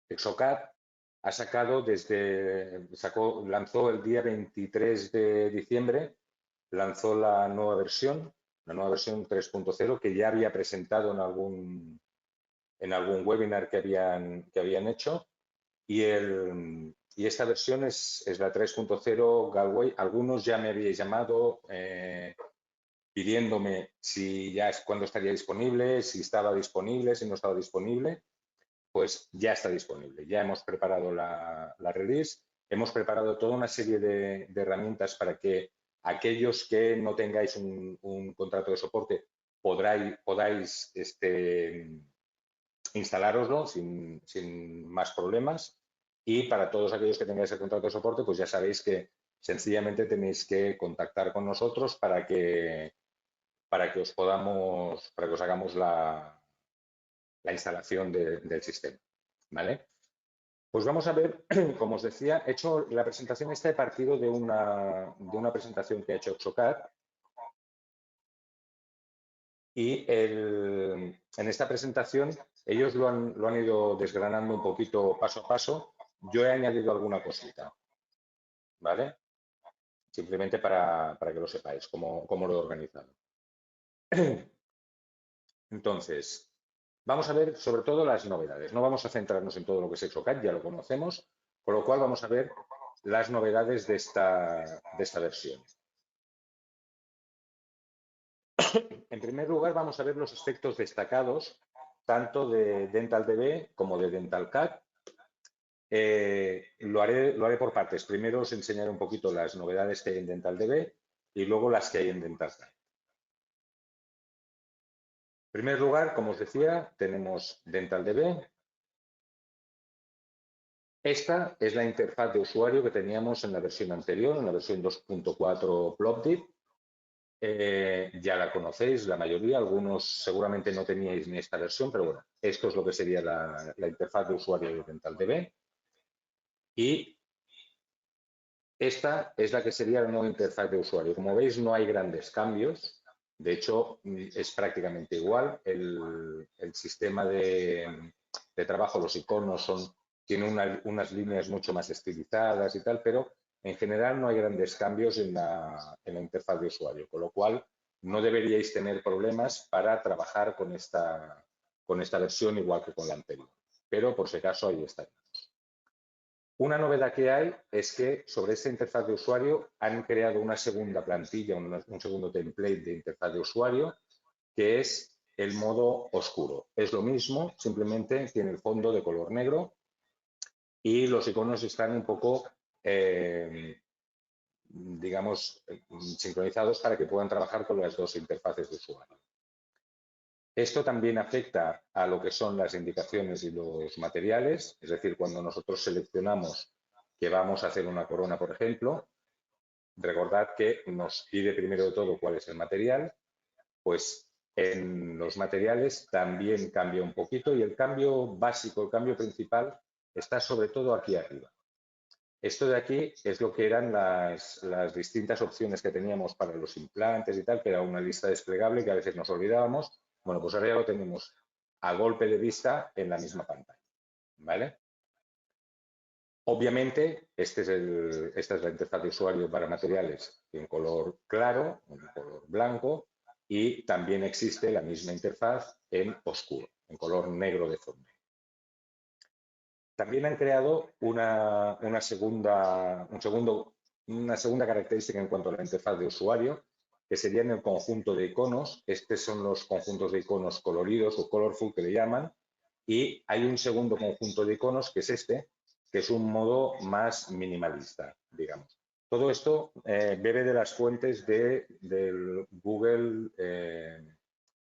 Exocad ha sacado lanzó el día 23 de diciembre, lanzó la nueva versión 3.0, que ya había presentado en algún webinar que habían hecho. Y esta versión es la 3.0 Galway. Algunos ya me habíais llamado pidiéndome si ya cuándo estaría disponible, si estaba disponible, si no estaba disponible. Pues ya está disponible. Ya hemos preparado la release, hemos preparado toda una serie de herramientas para que aquellos que no tengáis un contrato de soporte podáis instalároslo sin más problemas. Y para todos aquellos que tengáis el contrato de soporte, pues ya sabéis que sencillamente tenéis que contactar con nosotros para que os hagamos la instalación del sistema. ¿Vale? Pues vamos a ver, como os decía, he hecho la presentación esta, he partido de una presentación que ha hecho Exocad. Y en esta presentación ellos lo han ido desgranando un poquito paso a paso. Yo he añadido alguna cosita, ¿vale? Simplemente para que lo sepáis, cómo lo he organizado. Entonces, vamos a ver sobre todo las novedades. No vamos a centrarnos en todo lo que es Exocad, ya lo conocemos, con lo cual vamos a ver las novedades de esta versión. En primer lugar, vamos a ver los aspectos destacados tanto de DentalDB como de DentalCAD. Lo haré por partes. Primero os enseñaré un poquito las novedades que hay en DentalDB y luego las que hay en DentalCAD. En primer lugar, como os decía, tenemos DentalDB. Esta es la interfaz de usuario que teníamos en la versión anterior, en la versión 2.4 Plopdip. Ya la conocéis, la mayoría, algunos seguramente no teníais ni esta versión, pero bueno, esto es lo que sería la interfaz de usuario de DentalDB. Y esta es la que sería la nueva interfaz de usuario. Como veis, no hay grandes cambios. De hecho, es prácticamente igual. El sistema de trabajo, los iconos tienen unas líneas mucho más estilizadas y tal, pero en general no hay grandes cambios en la interfaz de usuario, con lo cual no deberíais tener problemas para trabajar con esta versión igual que con la anterior. Pero por si acaso ahí está. Una novedad que hay es que sobre esta interfaz de usuario han creado una segunda plantilla, un segundo template de interfaz de usuario, que es el modo oscuro. Es lo mismo, simplemente tiene el fondo de color negro y los iconos están un poco, digamos, sincronizados para que puedan trabajar con las dos interfaces de usuario. Esto también afecta a lo que son las indicaciones y los materiales, es decir, cuando nosotros seleccionamos que vamos a hacer una corona, por ejemplo, recordad que nos pide primero de todo cuál es el material, pues en los materiales también cambia un poquito y el cambio básico, el cambio principal está sobre todo aquí arriba. Esto de aquí es lo que eran las distintas opciones que teníamos para los implantes y tal, que era una lista desplegable que a veces nos olvidábamos. Bueno, pues ahora ya lo tenemos a golpe de vista en la misma pantalla, ¿vale? Obviamente, esta es la interfaz de usuario para materiales en color claro, en color blanco, y también existe la misma interfaz en oscuro, en color negro de fondo. También han creado una segunda característica en cuanto a la interfaz de usuario, que serían el conjunto de iconos. Estos son los conjuntos de iconos coloridos o colorful que le llaman. Y hay un segundo conjunto de iconos, que es este, que es un modo más minimalista, digamos. Todo esto bebe de las fuentes del Google,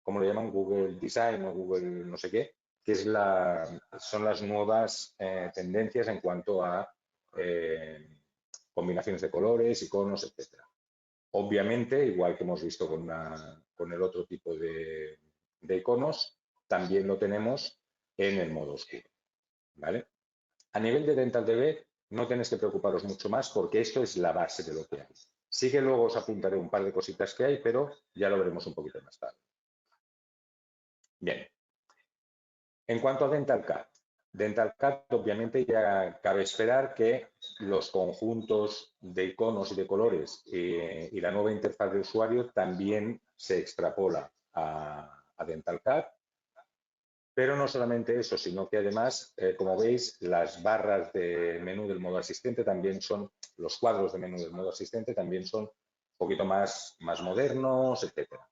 ¿cómo le llaman? Google Design o Google no sé qué, que son las nuevas tendencias en cuanto a combinaciones de colores, iconos, etc. Obviamente, igual que hemos visto con el otro tipo de iconos, también lo tenemos en el modo oscuro, ¿vale? A nivel de DentalDB no tenéis que preocuparos mucho más porque esto es la base de lo que hay. Sí que luego os apuntaré un par de cositas que hay, pero ya lo veremos un poquito más tarde. Bien. En cuanto a DentalCAD, DentalCAD, obviamente, ya cabe esperar que los conjuntos de iconos y de colores y la nueva interfaz de usuario también se extrapola a DentalCAD. Pero no solamente eso, sino que además, como veis, las barras de menú del modo asistente también son, los cuadros de menú del modo asistente también son un poquito más modernos, etcétera.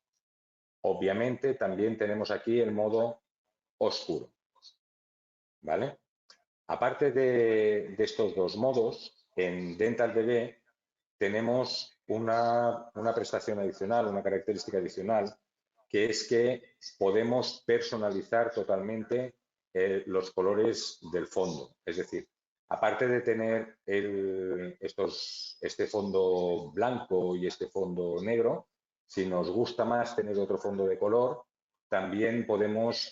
Obviamente, también tenemos aquí el modo oscuro, ¿vale? Aparte de estos dos modos, en DentalDB tenemos una prestación adicional, una característica adicional, que es que podemos personalizar totalmente los colores del fondo. Es decir, aparte de tener este fondo blanco y este fondo negro, si nos gusta más tener otro fondo de color, también podemos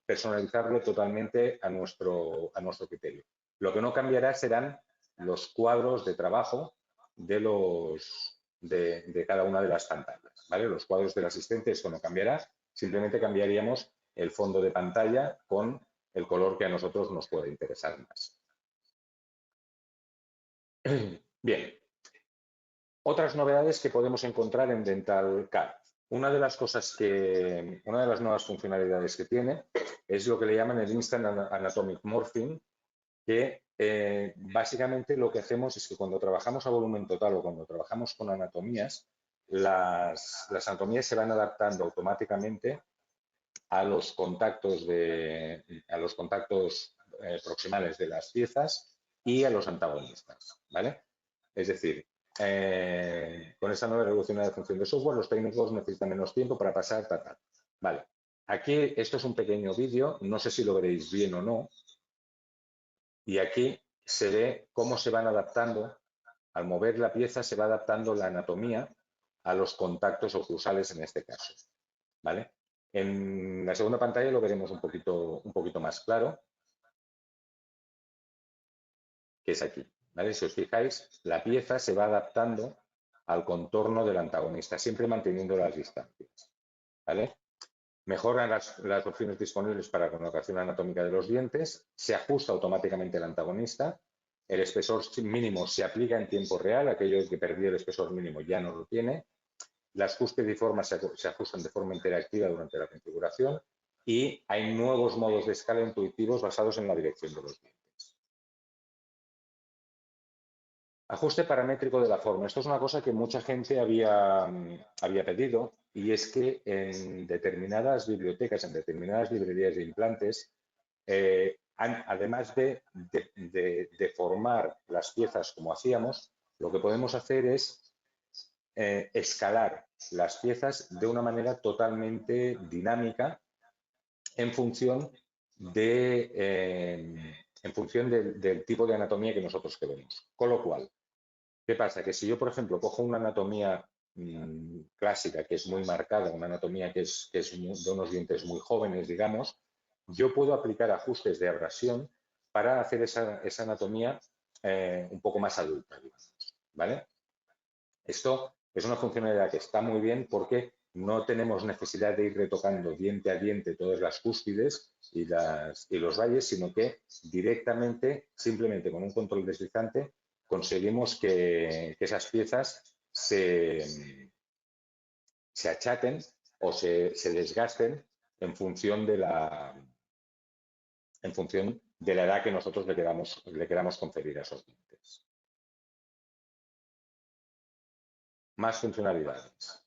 personalizarlo totalmente a nuestro criterio. Lo que no cambiará serán los cuadros de trabajo de cada una de las pantallas, ¿vale? Los cuadros del asistente, esto no cambiará, simplemente cambiaríamos el fondo de pantalla con el color que a nosotros nos puede interesar más. Bien, otras novedades que podemos encontrar en DentalCAD. Una de las nuevas funcionalidades que tiene es lo que le llaman el Instant Anatomic Morphing, que básicamente lo que hacemos es que cuando trabajamos a volumen total o cuando trabajamos con anatomías, las anatomías se van adaptando automáticamente a los contactos proximales de las piezas y a los antagonistas, ¿vale? Es decir, con esta nueva revolucionaria función de software, los técnicos necesitan menos tiempo para pasar, Vale. Aquí, esto es un pequeño vídeo, no sé si lo veréis bien o no, y aquí se ve cómo se van adaptando, al mover la pieza se va adaptando la anatomía a los contactos oclusales en este caso, ¿vale? En la segunda pantalla lo veremos un poquito más claro, que es aquí, ¿vale? Si os fijáis, la pieza se va adaptando al contorno del antagonista, siempre manteniendo las distancias, ¿vale? Mejoran las opciones disponibles para la colocación anatómica de los dientes, se ajusta automáticamente el antagonista, el espesor mínimo se aplica en tiempo real, aquello que perdió el espesor mínimo ya no lo tiene, las cúspides y formas se ajustan de forma interactiva durante la configuración y hay nuevos modos de escala intuitivos basados en la dirección de los dientes. Ajuste paramétrico de la forma. Esto es una cosa que mucha gente había pedido y es que en determinadas bibliotecas, en determinadas librerías de implantes, además de formar las piezas como hacíamos, lo que podemos hacer es escalar las piezas de una manera totalmente dinámica en función del tipo de anatomía que nosotros queremos. Con lo cual, ¿qué pasa? Que si yo, por ejemplo, cojo una anatomía clásica que es muy marcada, una anatomía que es de unos dientes muy jóvenes, digamos, yo puedo aplicar ajustes de abrasión para hacer esa anatomía un poco más adulta, digamos, ¿vale? Esto es una funcionalidad que está muy bien porque no tenemos necesidad de ir retocando diente a diente todas las cúspides y los valles, sino que directamente, simplemente con un control deslizante, conseguimos que esas piezas se achaten o se desgasten en función de la edad que nosotros le queramos conferir a esos dientes. Más funcionalidades.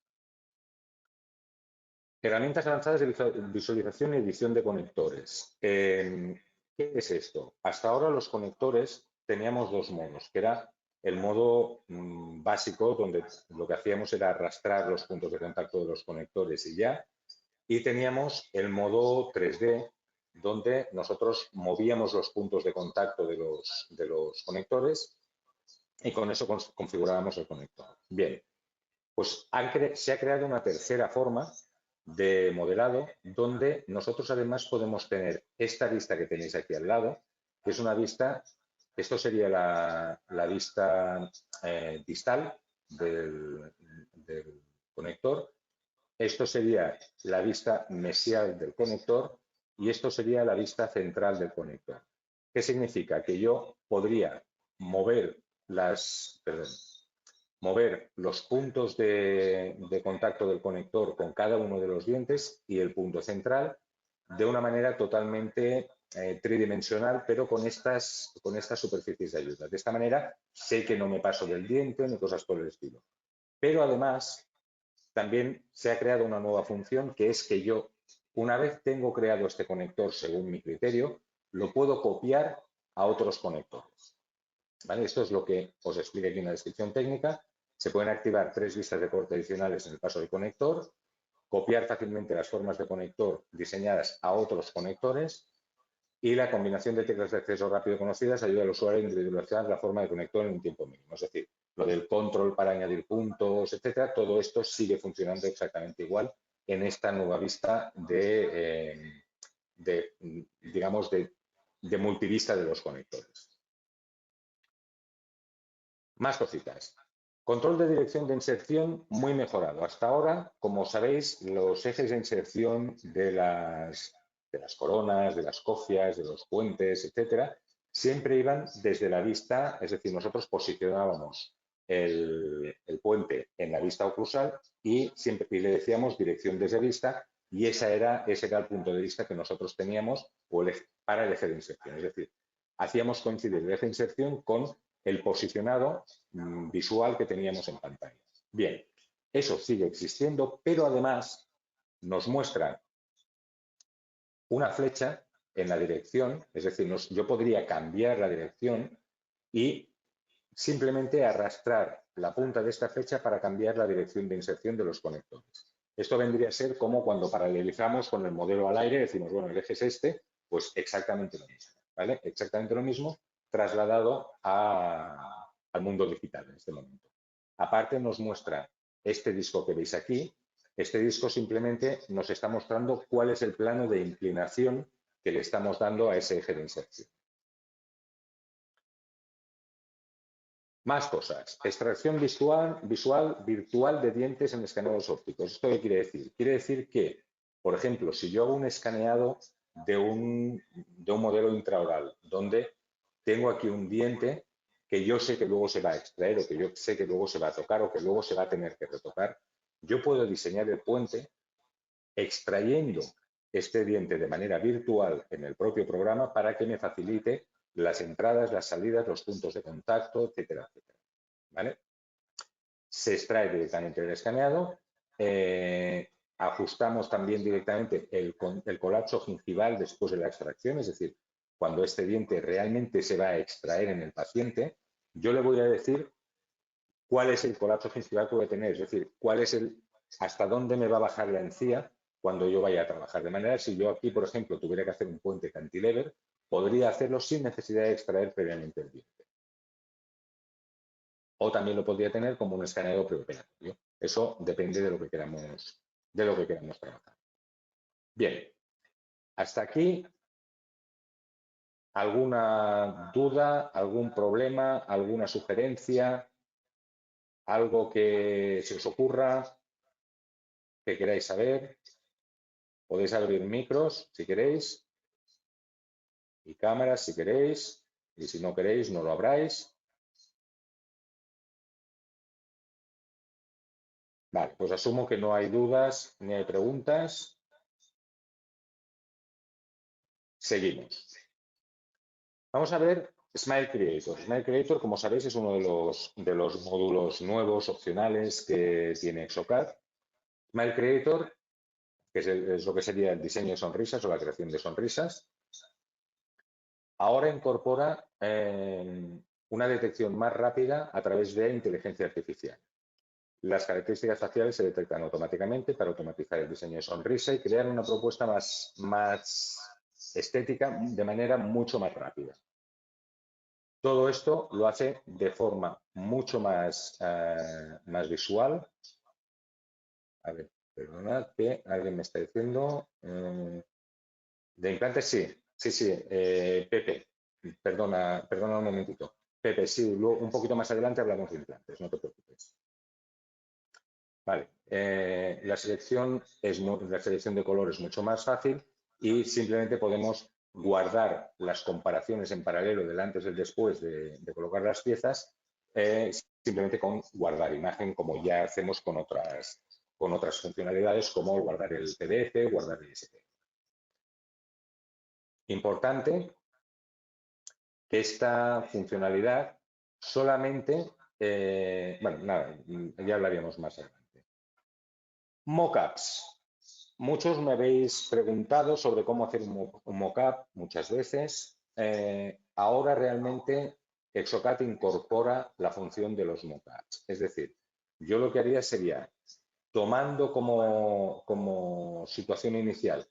Herramientas avanzadas de visualización y edición de conectores. ¿Qué es esto? Hasta ahora los conectores teníamos dos modos, que era el modo básico, donde lo que hacíamos era arrastrar los puntos de contacto de los conectores y ya. Y teníamos el modo 3D, donde nosotros movíamos los puntos de contacto de los conectores y con eso configurábamos el conector. Bien, pues se ha creado una tercera forma de modelado donde nosotros además podemos tener esta vista que tenéis aquí al lado, que es una vista, esto sería la vista distal del conector, esto sería la vista mesial del conector y esto sería la vista central del conector. ¿Qué significa? Que yo podría mover los puntos de contacto del conector con cada uno de los dientes y el punto central de una manera totalmente tridimensional, pero con estas superficies de ayuda. De esta manera sé que no me paso del diente ni cosas por el estilo. Pero además también se ha creado una nueva función, que es que yo, una vez tengo creado este conector según mi criterio, lo puedo copiar a otros conectores. ¿Vale? Esto es lo que os explico aquí en la descripción técnica. Se pueden activar 3 vistas de corte adicionales en el paso del conector, copiar fácilmente las formas de conector diseñadas a otros conectores y la combinación de teclas de acceso rápido conocidas ayuda al usuario a individualizar la forma de conector en un tiempo mínimo. Es decir, lo del control para añadir puntos, etcétera, todo esto sigue funcionando exactamente igual en esta nueva vista digamos, de multivista de los conectores. Más cositas. Control de dirección de inserción muy mejorado. Hasta ahora, como sabéis, los ejes de inserción de las coronas, de las cofias, de los puentes, etcétera, siempre iban desde la vista, es decir, nosotros posicionábamos el puente en la vista oclusal y le decíamos dirección desde vista y ese era el punto de vista que nosotros teníamos para el eje de inserción. Es decir, hacíamos coincidir el eje de inserción con el posicionado visual que teníamos en pantalla. Bien, eso sigue existiendo, pero además nos muestra una flecha en la dirección, es decir, yo podría cambiar la dirección y simplemente arrastrar la punta de esta flecha para cambiar la dirección de inserción de los conectores. Esto vendría a ser como cuando paralelizamos con el modelo al aire, decimos, bueno, el eje es este, pues exactamente lo mismo, ¿vale? Exactamente lo mismo trasladado al mundo digital en este momento. Aparte nos muestra este disco que veis aquí. Este disco simplemente nos está mostrando cuál es el plano de inclinación que le estamos dando a ese eje de inserción. Más cosas. Extracción visual virtual de dientes en escaneados ópticos. ¿Esto qué quiere decir? Quiere decir que, por ejemplo, si yo hago un escaneado de un modelo intraoral, donde tengo aquí un diente que yo sé que luego se va a extraer o que yo sé que luego se va a tocar o que luego se va a tener que retocar, yo puedo diseñar el puente extrayendo este diente de manera virtual en el propio programa para que me facilite las entradas, las salidas, los puntos de contacto, etcétera, etcétera. ¿Vale? Se extrae directamente el escaneado. Ajustamos también directamente el colapso gingival después de la extracción, es decir, cuando este diente realmente se va a extraer en el paciente, yo le voy a decir cuál es el colapso gingival que voy a tener, es decir, hasta dónde me va a bajar la encía cuando yo vaya a trabajar. De manera, si yo aquí, por ejemplo, tuviera que hacer un puente cantilever, podría hacerlo sin necesidad de extraer previamente el diente. O también lo podría tener como un escaneado preoperatorio. Eso depende de lo que queramos trabajar. Bien, hasta aquí. ¿Alguna duda, algún problema, alguna sugerencia, algo que se os ocurra, que queráis saber? Podéis abrir micros si queréis y cámaras si queréis, y si no queréis no lo abráis. Vale, pues asumo que no hay dudas ni hay preguntas. Seguimos. Vamos a ver Smile Creator. Smile Creator, como sabéis, es uno de los módulos nuevos, opcionales que tiene Exocad. Smile Creator, que es lo que sería el diseño de sonrisas o la creación de sonrisas, ahora incorpora una detección más rápida a través de inteligencia artificial. Las características faciales se detectan automáticamente para automatizar el diseño de sonrisa y crear una propuesta más estética de manera mucho más rápida. Todo esto lo hace de forma mucho más visual. A ver, perdonad que alguien me está diciendo. De implantes, sí. Pepe, perdona un momentito. Pepe, sí, luego, un poquito más adelante hablamos de implantes, no te preocupes. Vale, la selección de color es mucho más fácil y simplemente podemos guardar las comparaciones en paralelo del antes y el después de colocar las piezas, simplemente con guardar imagen, como ya hacemos con otras funcionalidades, como guardar el PDF, guardar el ISP. Importante que esta funcionalidad solamente, bueno, nada, ya hablaríamos más adelante. Mockups. Muchos me habéis preguntado sobre cómo hacer un mockup muchas veces. Ahora realmente Exocad incorpora la función de los mockups. Es decir, yo lo que haría sería, tomando como situación inicial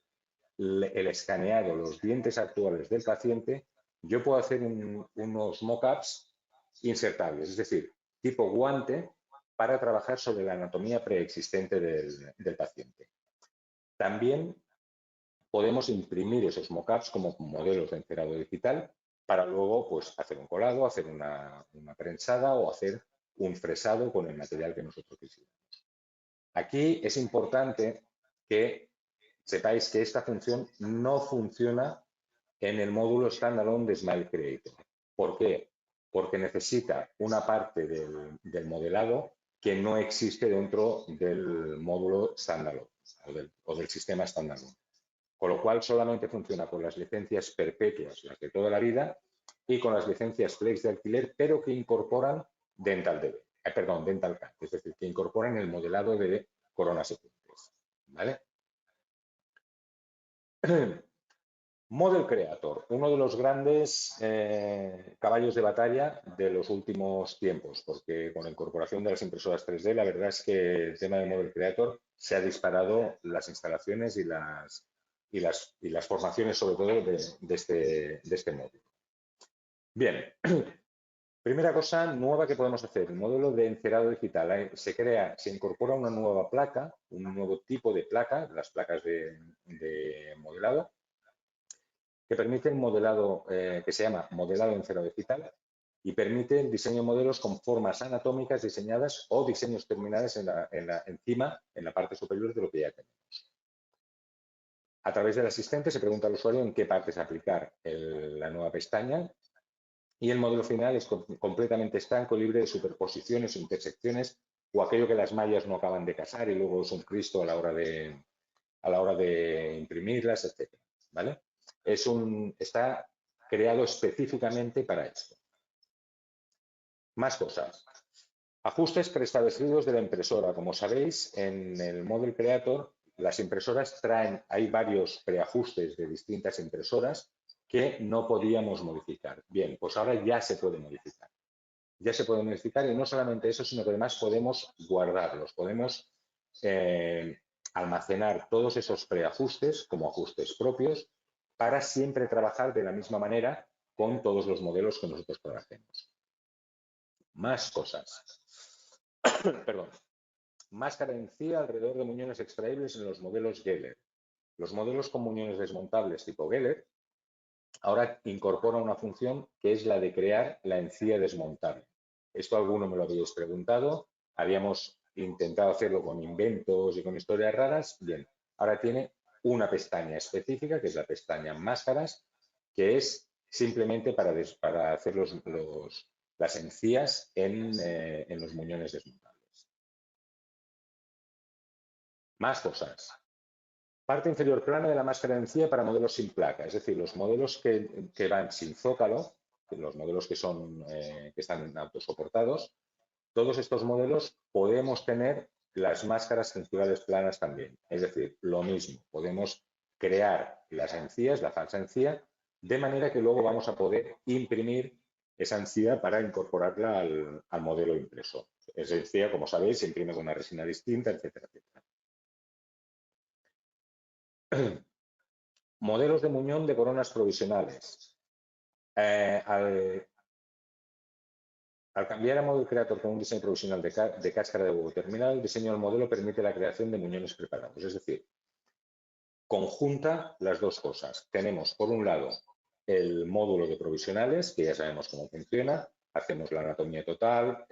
el escaneado, los dientes actuales del paciente, yo puedo hacer unos mockups insertables, es decir, tipo guante, para trabajar sobre la anatomía preexistente del paciente. También podemos imprimir esos mockups como modelos de encerado digital para luego pues, hacer un colado, hacer una prensada o hacer un fresado con el material que nosotros quisiéramos. Aquí es importante que sepáis que esta función no funciona en el módulo standalone de Smile Creator. ¿Por qué? Porque necesita una parte del modelado que no existe dentro del módulo standalone o del sistema standalone. Con lo cual solamente funciona con las licencias perpetuas, las de toda la vida, y con las licencias Flex de alquiler, pero que incorporan Dental CAD, es decir, que incorporan el modelado de coronas secuentes. ¿Vale? Model Creator, uno de los grandes caballos de batalla de los últimos tiempos, porque con la incorporación de las impresoras 3D, la verdad es que el tema de Model Creator se ha disparado las instalaciones y las formaciones, sobre todo, de este módulo. Bien, primera cosa nueva que podemos hacer, el modelo de encerado digital. Se incorpora una nueva placa, un nuevo tipo de placa, las placas de modelado, que permite el modelado, que se llama modelado encerado digital, y permite el diseño de modelos con formas anatómicas diseñadas o diseños terminados encima, en la parte superior de lo que ya tenemos. A través del asistente se pregunta al usuario en qué partes aplicar la nueva pestaña, y el modelo final es completamente estanco, libre de superposiciones o intersecciones o aquello que las mallas no acaban de casar y luego es un Cristo a la hora de imprimirlas, etc. ¿Vale? Está creado específicamente para esto. Más cosas. Ajustes preestablecidos de la impresora. Como sabéis, en el Model Creator las impresoras hay varios preajustes de distintas impresoras que no podíamos modificar. Bien, pues ahora ya se puede modificar. Ya se puede modificar y no solamente eso, sino que además podemos guardarlos, podemos almacenar todos esos preajustes como ajustes propios para siempre trabajar de la misma manera con todos los modelos que nosotros trabajemos. Más cosas. Perdón. Más carencia alrededor de muñones extraíbles en los modelos Geller. Los modelos con muñones desmontables tipo Geller ahora incorporan una función que es la de crear la encía desmontable. Esto alguno me lo habéis preguntado. Habíamos intentado hacerlo con inventos y con historias raras. Bien, ahora tiene una pestaña específica, que es la pestaña máscaras, que es simplemente para hacer las encías en los muñones desmontables. Más cosas. Parte inferior plana de la máscara de encía para modelos sin placa, es decir, los modelos que van sin zócalo, los modelos que están autosoportados, todos estos modelos podemos tener las máscaras censurables planas también. Es decir, lo mismo, podemos crear las encías, la falsa encía, de manera que luego vamos a poder imprimir esa encía para incorporarla al modelo impreso. Esa encía, como sabéis, se imprime con una resina distinta, etcétera, etcétera. Modelos de muñón de coronas provisionales. Al cambiar a Model Creator con un diseño provisional de cáscara de huevo terminal, el diseño del modelo permite la creación de muñones preparados. Es decir, conjunta las dos cosas. Tenemos, por un lado, el módulo de provisionales, que ya sabemos cómo funciona. Hacemos la anatomía total,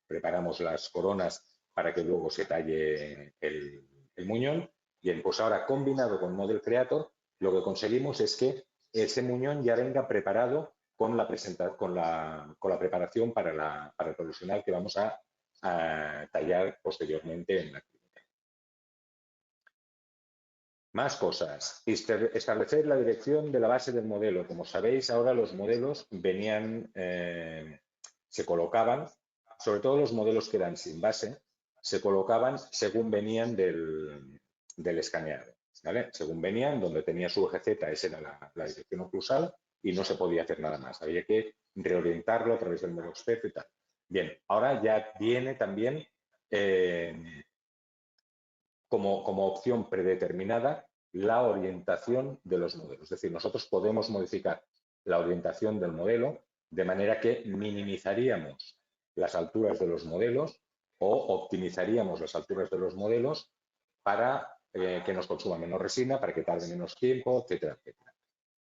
preparamos las coronas para que luego se talle el muñón. Bien, pues ahora combinado con Model Creator, lo que conseguimos es que ese muñón ya venga preparado con la preparación para el provisional que vamos a tallar posteriormente en la clínica. Más cosas. Establecer la dirección de la base del modelo. Como sabéis, ahora los modelos venían, se colocaban, sobre todo los modelos que eran sin base, se colocaban según venían del escaneado. ¿Vale? Según venían, donde tenía su eje Z, esa era la dirección oclusal y no se podía hacer nada más. Había que reorientarlo a través del modo experto y tal. Bien, ahora ya viene también como opción predeterminada la orientación de los modelos. Es decir, nosotros podemos modificar la orientación del modelo de manera que minimizaríamos las alturas de los modelos o optimizaríamos las alturas de los modelos para que nos consuma menos resina, para que tarde menos tiempo, etcétera, etcétera.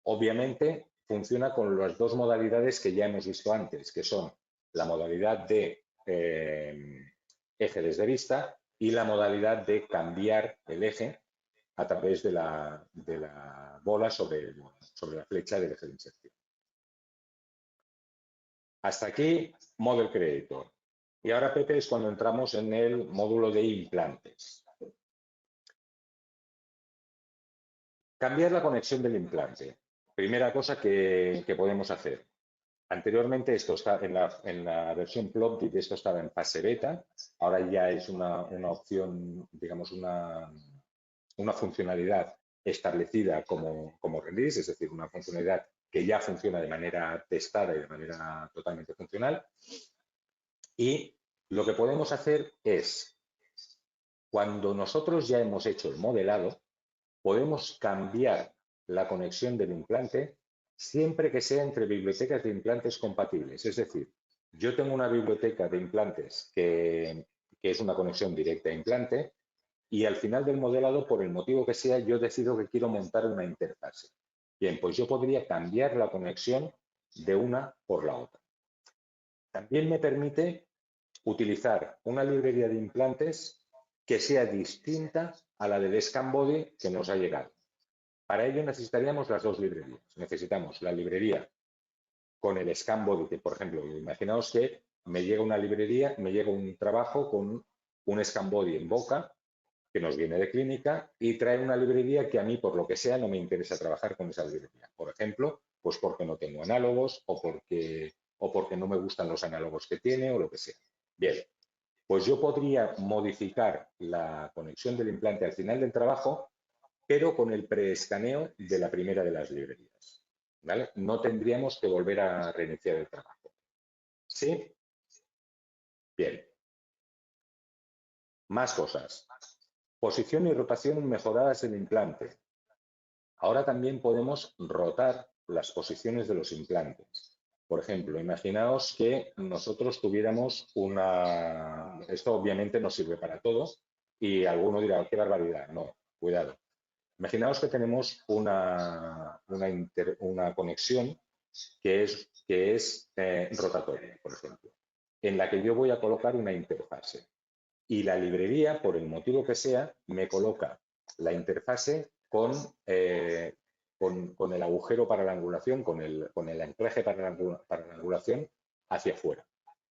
Obviamente, funciona con las dos modalidades que ya hemos visto antes, que son la modalidad de eje desde vista y la modalidad de cambiar el eje a través de la bola sobre la flecha del eje de inserción. Hasta aquí, Model Creator. Y ahora, Pepe, es cuando entramos en el módulo de implantes. Cambiar la conexión del implante. Primera cosa que podemos hacer. Anteriormente esto está en la versión Plopkit, esto estaba en fase beta, ahora ya es una opción, digamos, una funcionalidad establecida como release, es decir, una funcionalidad que ya funciona de manera testada y de manera totalmente funcional. Y lo que podemos hacer es, cuando nosotros ya hemos hecho el modelado, podemos cambiar la conexión del implante siempre que sea entre bibliotecas de implantes compatibles. Es decir, yo tengo una biblioteca de implantes que es una conexión directa a implante y al final del modelado, por el motivo que sea, yo decido que quiero montar una interfase. Bien, pues yo podría cambiar la conexión de una por la otra. También me permite utilizar una librería de implantes que sea distinta a la del scan body que nos ha llegado. Para ello necesitaríamos las dos librerías. Necesitamos la librería con el scan body, que por ejemplo, imaginaos que me llega una librería, me llega un trabajo con un scan body en boca que nos viene de clínica y trae una librería que a mí, por lo que sea, no me interesa trabajar con esa librería. Por ejemplo, pues porque no tengo análogos o porque no me gustan los análogos que tiene o lo que sea. Bien, pues yo podría modificar la conexión del implante al final del trabajo, pero con el preescaneo de la primera de las librerías. ¿Vale? No tendríamos que volver a reiniciar el trabajo. ¿Sí? Bien. Más cosas. Posición y rotación mejoradas del implante. Ahora también podemos rotar las posiciones de los implantes. Por ejemplo, imaginaos que nosotros tuviéramos una... Esto obviamente no sirve para todo y alguno dirá, qué barbaridad. No, cuidado. Imaginaos que tenemos una conexión que es rotatoria, por ejemplo, en la que yo voy a colocar una interfase. Y la librería, por el motivo que sea, me coloca la interfase con el agujero para la angulación, con el anclaje para la angulación hacia afuera,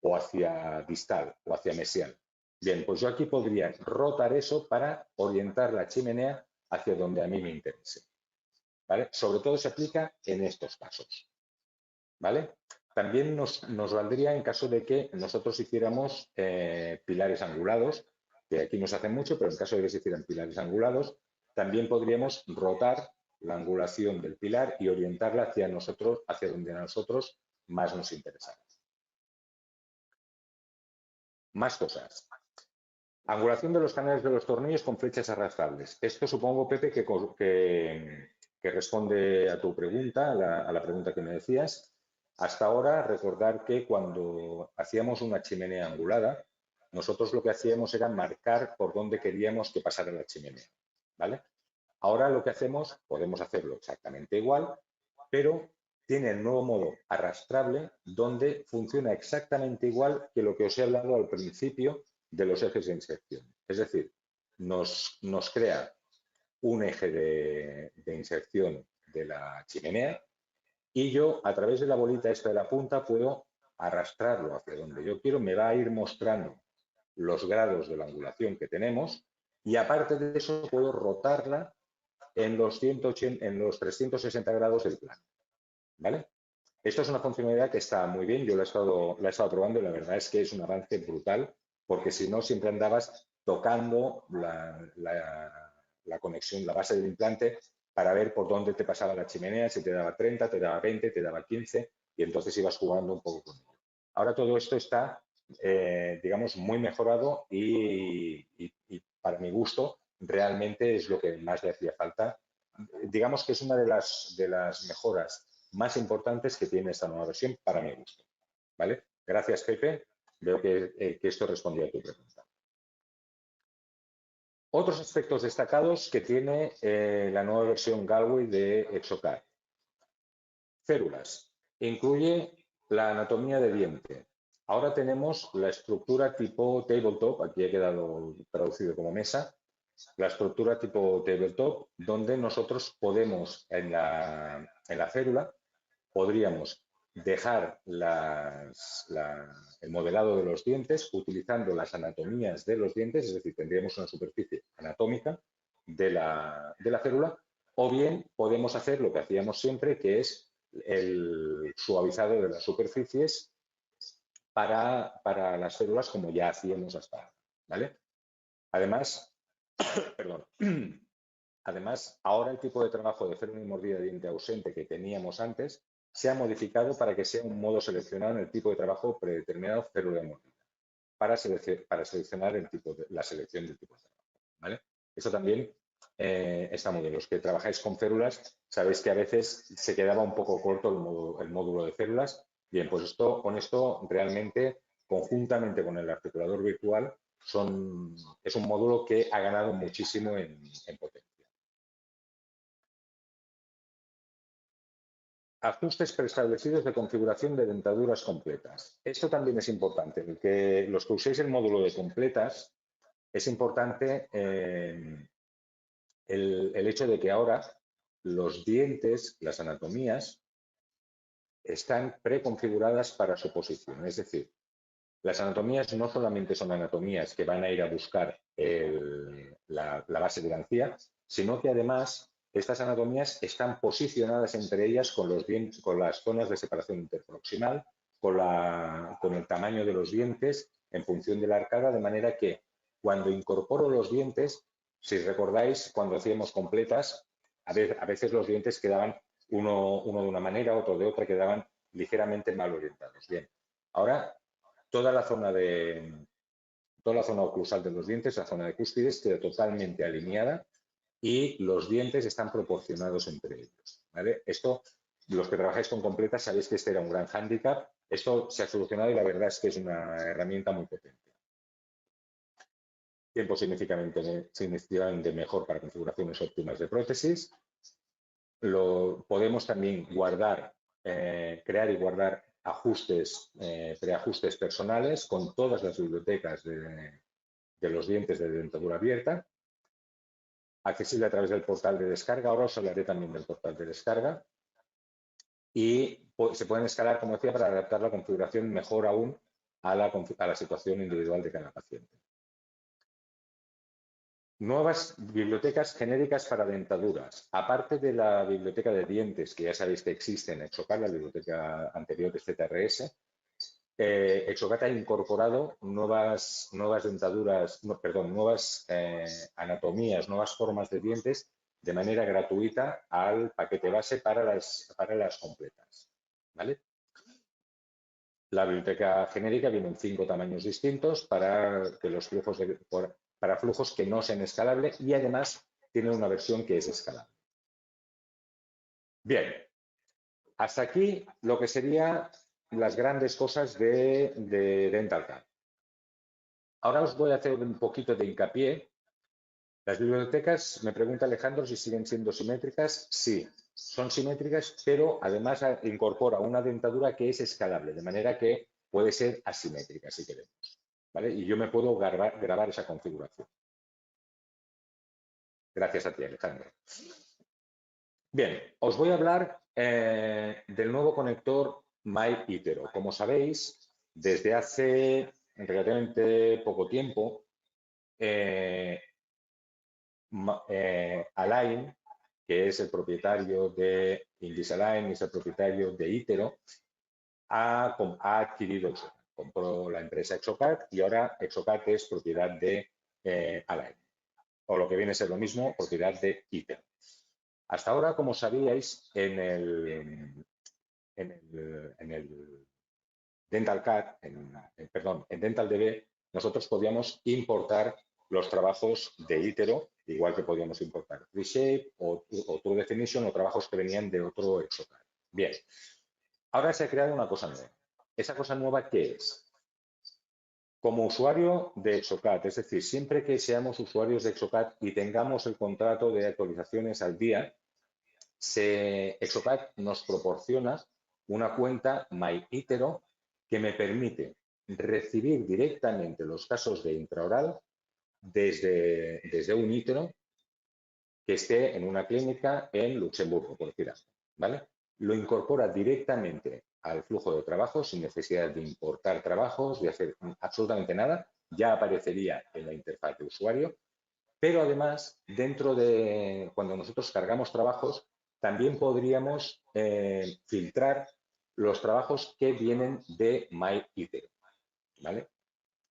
o hacia distal, o hacia mesial. Bien, pues yo aquí podría rotar eso para orientar la chimenea hacia donde a mí me interese. ¿Vale? Sobre todo se aplica en estos casos. ¿Vale? También nos valdría en caso de que nosotros hiciéramos pilares angulados, que aquí nos hacen mucho, pero en caso de que se hicieran pilares angulados, también podríamos rotar la angulación del pilar y orientarla hacia nosotros, hacia donde a nosotros más nos interesa. Más cosas. Angulación de los canales de los tornillos con flechas arrastrables. Esto supongo, Pepe, que responde a tu pregunta, a la pregunta que me decías. Hasta ahora, recordar que cuando hacíamos una chimenea angulada, nosotros lo que hacíamos era marcar por dónde queríamos que pasara la chimenea, ¿vale? Ahora lo que hacemos, podemos hacerlo exactamente igual, pero tiene el nuevo modo arrastrable, donde funciona exactamente igual que lo que os he hablado al principio de los ejes de inserción. Es decir, nos crea un eje de inserción de la chimenea y yo, a través de la bolita esta de la punta, puedo arrastrarlo hacia donde yo quiero. Me va a ir mostrando los grados de la angulación que tenemos y, aparte de eso, puedo rotarla en los 180, en los 360 grados del plano, ¿vale? Esto es una funcionalidad que está muy bien. Yo la he estado probando y la verdad es que es un avance brutal, porque si no, siempre andabas tocando la conexión, la base del implante, para ver por dónde te pasaba la chimenea, si te daba 30, te daba 20, te daba 15, y entonces ibas jugando un poco con ello. Ahora todo esto está, digamos, muy mejorado y para mi gusto realmente es lo que más le hacía falta. Digamos que es una de las mejoras más importantes que tiene esta nueva versión para mi gusto. ¿Vale? Gracias, Pepe. Veo que esto respondió a tu pregunta. Otros aspectos destacados que tiene la nueva versión Galway de Exocad. Férulas. Incluye la anatomía de diente. Ahora tenemos la estructura tipo tabletop, aquí ha quedado traducido como mesa, la estructura tipo tabletop, donde nosotros podemos, en la férula, podríamos dejar el modelado de los dientes utilizando las anatomías de los dientes, es decir, tendríamos una superficie anatómica de la férula, o bien podemos hacer lo que hacíamos siempre, que es el suavizado de las superficies para las férulas, como ya hacíamos hasta ahora, ¿vale? Además, perdón, además, ahora el tipo de trabajo de férula y mordida de diente ausente que teníamos antes se ha modificado para que sea un modo seleccionado en el tipo de trabajo predeterminado férula y mordida, para seleccionar la selección del tipo de trabajo, ¿vale? Eso también está muy bien. Los que trabajáis con férulas sabéis que a veces se quedaba un poco corto el módulo de férulas. Bien, pues con esto realmente, conjuntamente con el articulador virtual, es un módulo que ha ganado muchísimo en potencia. Ajustes preestablecidos de configuración de dentaduras completas. Esto también es importante. Los que uséis el módulo de completas, es importante el hecho de que ahora los dientes, las anatomías, están preconfiguradas para su posición. Es decir, las anatomías no solamente son anatomías que van a ir a buscar la base de la encía, sino que además estas anatomías están posicionadas entre ellas con las zonas de separación interproximal, con el tamaño de los dientes en función de la arcada, de manera que cuando incorporo los dientes, si recordáis, cuando hacíamos completas, a veces los dientes quedaban uno de una manera, otro de otra, quedaban ligeramente mal orientados. Bien, ahora toda la zona oclusal de los dientes, la zona de cúspides, queda totalmente alineada y los dientes están proporcionados entre ellos, ¿vale? Esto, los que trabajáis con completas, sabéis que este era un gran hándicap. Esto se ha solucionado y la verdad es que es una herramienta muy potente. Tiempo significativamente mejor para configuraciones óptimas de prótesis. Podemos también crear y guardar preajustes personales con todas las bibliotecas de los dientes de dentadura abierta, accesible a través del portal de descarga. Ahora os hablaré también del portal de descarga. Y se pueden escalar, como decía, para adaptar la configuración mejor aún a la situación individual de cada paciente. Nuevas bibliotecas genéricas para dentaduras. Aparte de la biblioteca de dientes, que ya sabéis que existe en Exocad, la biblioteca anterior de ZRS, Exocad ha incorporado nuevas dentaduras, nuevas anatomías, nuevas formas de dientes de manera gratuita al paquete base para las completas, ¿vale? La biblioteca genérica viene en 5 tamaños distintos para flujos que no sean escalables y además tiene una versión que es escalable. Bien, hasta aquí lo que serían las grandes cosas de DentalCAD. Ahora os voy a hacer un poquito de hincapié. Las bibliotecas, me pregunta Alejandro si siguen siendo simétricas. Sí, son simétricas, pero además incorpora una dentadura que es escalable, de manera que puede ser asimétrica si queremos, ¿vale? Y yo me puedo grabar esa configuración. Gracias a ti, Alejandro. Bien, os voy a hablar del nuevo conector MyItero. Como sabéis, desde hace relativamente poco tiempo, Align, que es el propietario de Invisalign, es el propietario de Itero, ha adquirido Exocat. Compró la empresa Exocat y ahora Exocat es propiedad de Align, o lo que viene a ser lo mismo, propiedad de Itero. Hasta ahora, como sabíais, en el DentalCAD, en DentalDB, nosotros podíamos importar los trabajos de Itero, igual que podíamos importar FreeShape o True Definition o trabajos que venían de otro Exocat. Bien, ahora se ha creado una cosa nueva. ¿Esa cosa nueva qué es? Como usuario de Exocat, es decir, siempre que seamos usuarios de Exocat y tengamos el contrato de actualizaciones al día, Exocat nos proporciona una cuenta MyItero que me permite recibir directamente los casos de intraoral desde un Itero que esté en una clínica en Luxemburgo, por decir algo, ¿vale? Lo incorpora directamente al flujo de trabajo sin necesidad de importar trabajos, de hacer absolutamente nada, ya aparecería en la interfaz de usuario, pero además, dentro de cuando nosotros cargamos trabajos, también podríamos filtrar los trabajos que vienen de MyItero, ¿vale?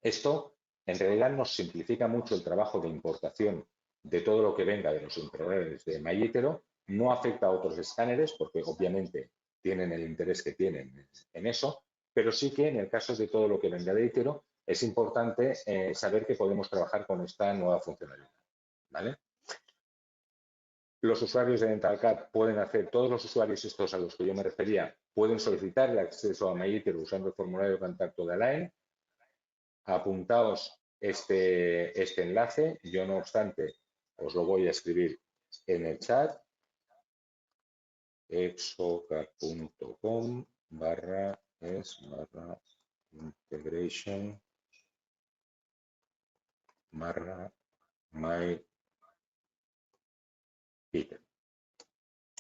Esto, en realidad, nos simplifica mucho el trabajo de importación de todo lo que venga de los intraorales de MyItero. No afecta a otros escáneres, porque obviamente tienen el interés que tienen en eso, pero sí que en el caso de todo lo que venga de Itero, es importante saber que podemos trabajar con esta nueva funcionalidad, ¿vale? Los usuarios de DentalCAD pueden hacer, todos los usuarios estos a los que yo me refería, pueden solicitar el acceso a MyItero usando el formulario de contacto de Align. Apuntaos este enlace. Yo, no obstante, os lo voy a escribir en el chat. exocat.com/integration/MyItero.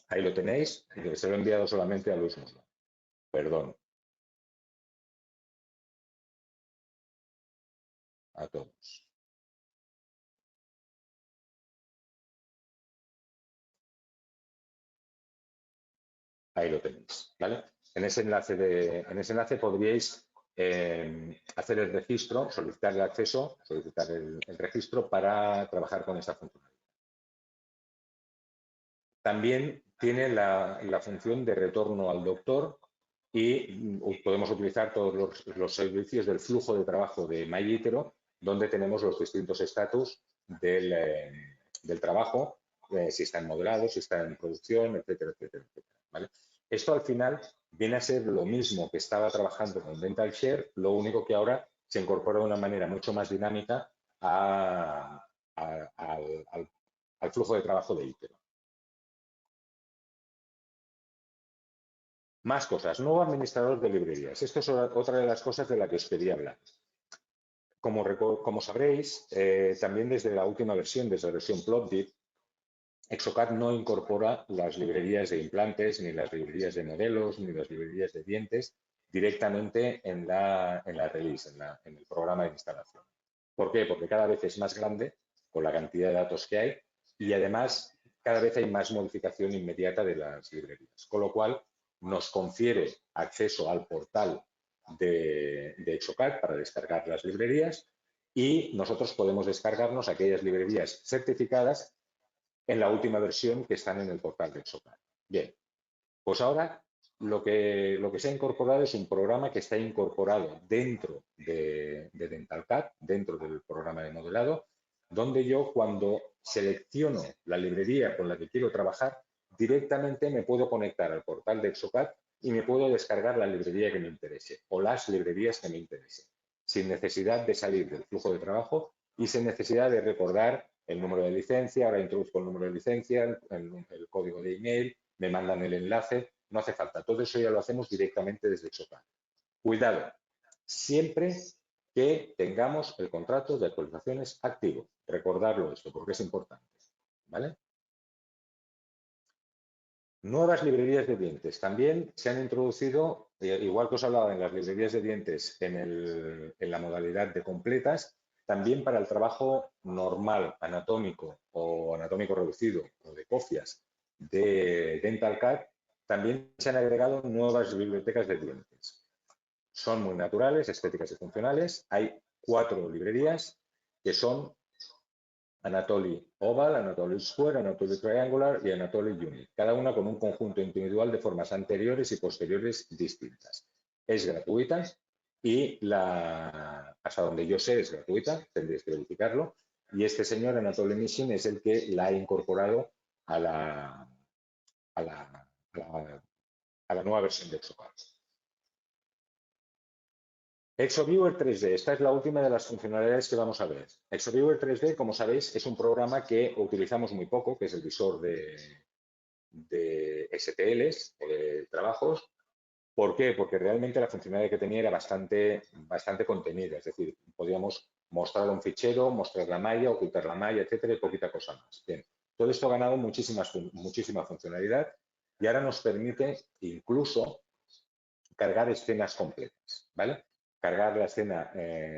Ahí lo tenéis, se lo he enviado solamente a Luis Muslo. Perdón. A todos. Ahí lo tenéis, ¿vale? En ese enlace podríais hacer el registro, solicitar el acceso, solicitar el registro para trabajar con esta funcionalidad. También tiene la función de retorno al doctor y podemos utilizar todos los servicios del flujo de trabajo de MyItero, donde tenemos los distintos estatus del trabajo, si está en modelado, si está en producción, etcétera, etcétera, etcétera, ¿vale? Esto al final viene a ser lo mismo que estaba trabajando con DentalShare, lo único que ahora se incorpora de una manera mucho más dinámica al flujo de trabajo de Itero. Más cosas. Nuevo administrador de librerías. Esto es otra de las cosas de las que os quería hablar. Como sabréis, también desde la última versión, desde la versión Plotbit, Exocat no incorpora las librerías de implantes, ni las librerías de modelos, ni las librerías de dientes directamente en la release, en el programa de instalación. ¿Por qué? Porque cada vez es más grande con la cantidad de datos que hay y además cada vez hay más modificación inmediata de las librerías. Con lo cual nos confiere acceso al portal de Exocat para descargar las librerías y nosotros podemos descargarnos aquellas librerías certificadas en la última versión que están en el portal de Exocat. Bien, pues ahora lo que se ha incorporado es un programa que está incorporado dentro de DentalCAD, dentro del programa de modelado, donde yo cuando selecciono la librería con la que quiero trabajar, directamente me puedo conectar al portal de Exocat y me puedo descargar la librería que me interese o las librerías que me interesen, sin necesidad de salir del flujo de trabajo y sin necesidad de recordar el número de licencia. Ahora introduzco el número de licencia, el código de email, me mandan el enlace, no hace falta. Todo eso ya lo hacemos directamente desde Exocat. Cuidado, siempre que tengamos el contrato de actualizaciones activo. Recordarlo esto porque es importante. ¿vale? Nuevas librerías de dientes. También se han introducido, igual que os hablaba en las librerías de dientes en la modalidad de completas, también para el trabajo normal, anatómico o anatómico reducido o de cofias de DentalCAD, también se han agregado nuevas bibliotecas de dientes. Son muy naturales, estéticas y funcionales. Hay 4 librerías que son Anatoly Oval, Anatoly Square, Anatoly Triangular y Anatoly Unit, cada una con un conjunto individual de formas anteriores y posteriores distintas. Es gratuita y hasta donde yo sé es gratuita, tendréis que verificarlo, y este señor Anatoly Mishin es el que la ha incorporado a la nueva versión de ExoCAD. ExoViewer 3D, esta es la última de las funcionalidades que vamos a ver. ExoViewer 3D, como sabéis, es un programa que utilizamos muy poco, que es el visor de STLs o de trabajos. ¿Por qué? Porque realmente la funcionalidad que tenía era bastante contenida, es decir, podíamos mostrar un fichero, mostrar la malla, ocultar la malla, etcétera, y poquita cosa más. Bien, todo esto ha ganado muchísima funcionalidad y ahora nos permite incluso cargar escenas completas, ¿vale? Cargar la escena,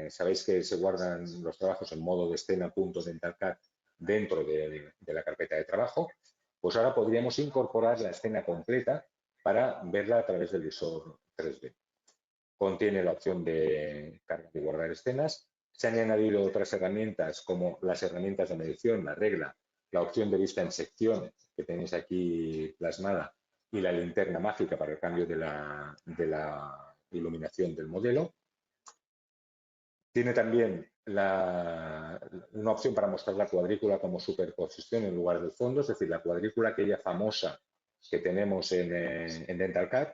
sabéis que se guardan los trabajos en modo de escena.dentalCAD dentro de la carpeta de trabajo, pues ahora podríamos incorporar la escena completa para verla a través del visor 3D. Contiene la opción de cargar y guardar escenas. Se han añadido otras herramientas como las herramientas de medición, la regla, la opción de vista en sección que tenéis aquí plasmada y la linterna mágica para el cambio de la iluminación del modelo. Tiene también una opción para mostrar la cuadrícula como superposición en lugar del fondo, es decir, la cuadrícula aquella famosa que tenemos en DentalCAD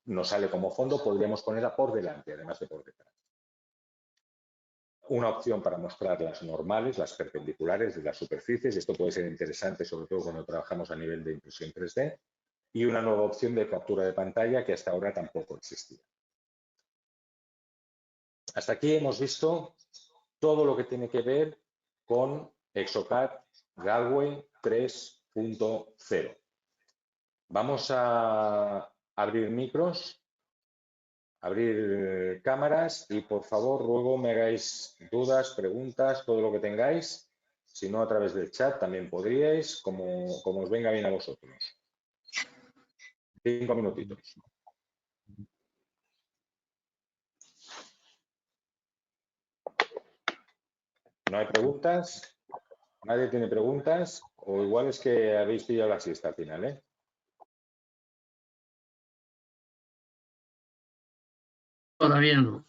nos sale como fondo, podríamos ponerla por delante, además de por detrás. Una opción para mostrar las normales, las perpendiculares de las superficies, esto puede ser interesante sobre todo cuando trabajamos a nivel de impresión 3D, y una nueva opción de captura de pantalla que hasta ahora tampoco existía. Hasta aquí hemos visto todo lo que tiene que ver con ExoCAD Galway 3.0. Vamos a abrir micros, abrir cámaras y por favor luego me hagáis dudas, preguntas, todo lo que tengáis. Si no, a través del chat también podríais, como os venga bien a vosotros. 5 minutitos. ¿No hay preguntas? ¿Nadie tiene preguntas? O igual es que habéis pillado la siesta al final, ¿eh? Todavía no.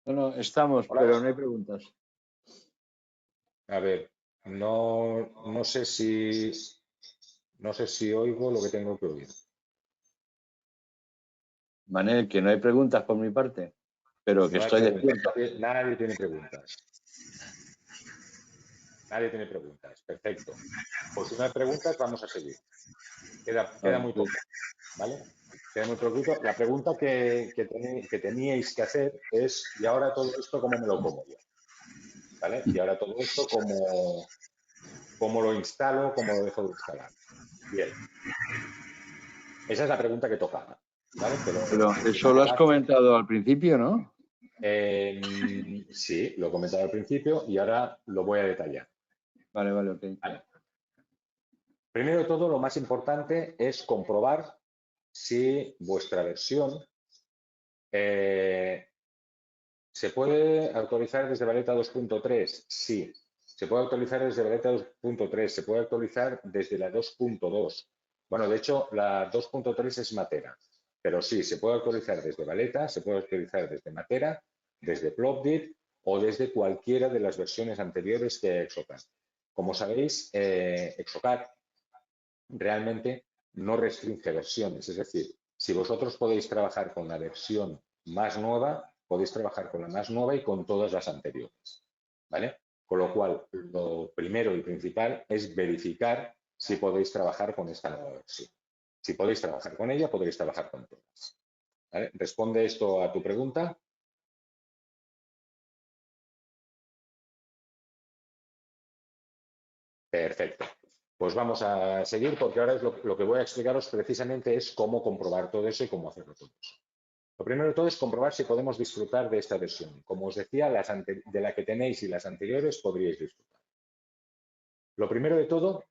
No, estamos, Hola. pero no hay preguntas. A ver, no sé si oigo lo que tengo que oír. Manel, que no hay preguntas por mi parte, pero que No hay estoy preguntas. despierto. Nadie tiene preguntas. Nadie tiene preguntas. Perfecto. Pues si no hay preguntas, vamos a seguir. Queda muy poco, ¿vale? Queda muy poquito. La pregunta que teníais que hacer es, ¿y ahora todo esto cómo me lo como yo? ¿Vale? Y ahora todo esto, ¿cómo lo instalo? ¿Cómo lo dejo de instalar? Bien. Esa es la pregunta que tocaba, ¿vale? Pero eso lo has comentado al principio, ¿no? Sí, lo he comentado al principio y ahora lo voy a detallar. Vale, ok. ¿Vale? Primero de todo, lo más importante es comprobar si vuestra versión ¿se puede actualizar desde Valeta 2.3? Sí. ¿Se puede actualizar desde Valeta 2.3? Se puede actualizar desde la 2.2. Bueno, de hecho, la 2.3 es Matera. Pero sí, se puede actualizar desde Valeta, se puede actualizar desde Matera, desde Plopdit o desde cualquiera de las versiones anteriores que ExoCAD. Como sabéis, ExoCAD realmente no restringe versiones. Es decir, si vosotros podéis trabajar con la versión más nueva, podéis trabajar con la más nueva y con todas las anteriores, ¿vale? Con lo cual, lo primero y principal es verificar si podéis trabajar con esta nueva versión. Si podéis trabajar con ella, podréis trabajar con todas, ¿vale? ¿Responde esto a tu pregunta? Perfecto. Pues vamos a seguir porque ahora es lo que voy a explicaros precisamente es cómo comprobar todo eso y cómo hacerlo todo eso. Lo primero de todo es comprobar si podemos disfrutar de esta versión. Como os decía, de la que tenéis y las anteriores podríais disfrutar. Lo primero de todo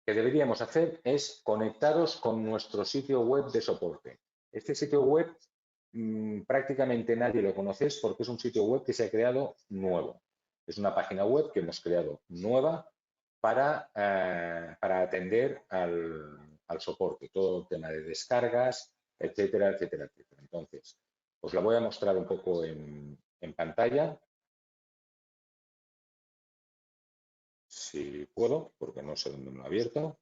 que deberíamos hacer es conectaros con nuestro sitio web de soporte. Este sitio web prácticamente nadie lo conocéis porque es un sitio web que se ha creado nuevo. Es una página web que hemos creado nueva para atender al soporte, todo el tema de descargas, etcétera, etcétera, etcétera. Entonces, os la voy a mostrar un poco en pantalla. Si puedo, porque no sé dónde me lo he abierto.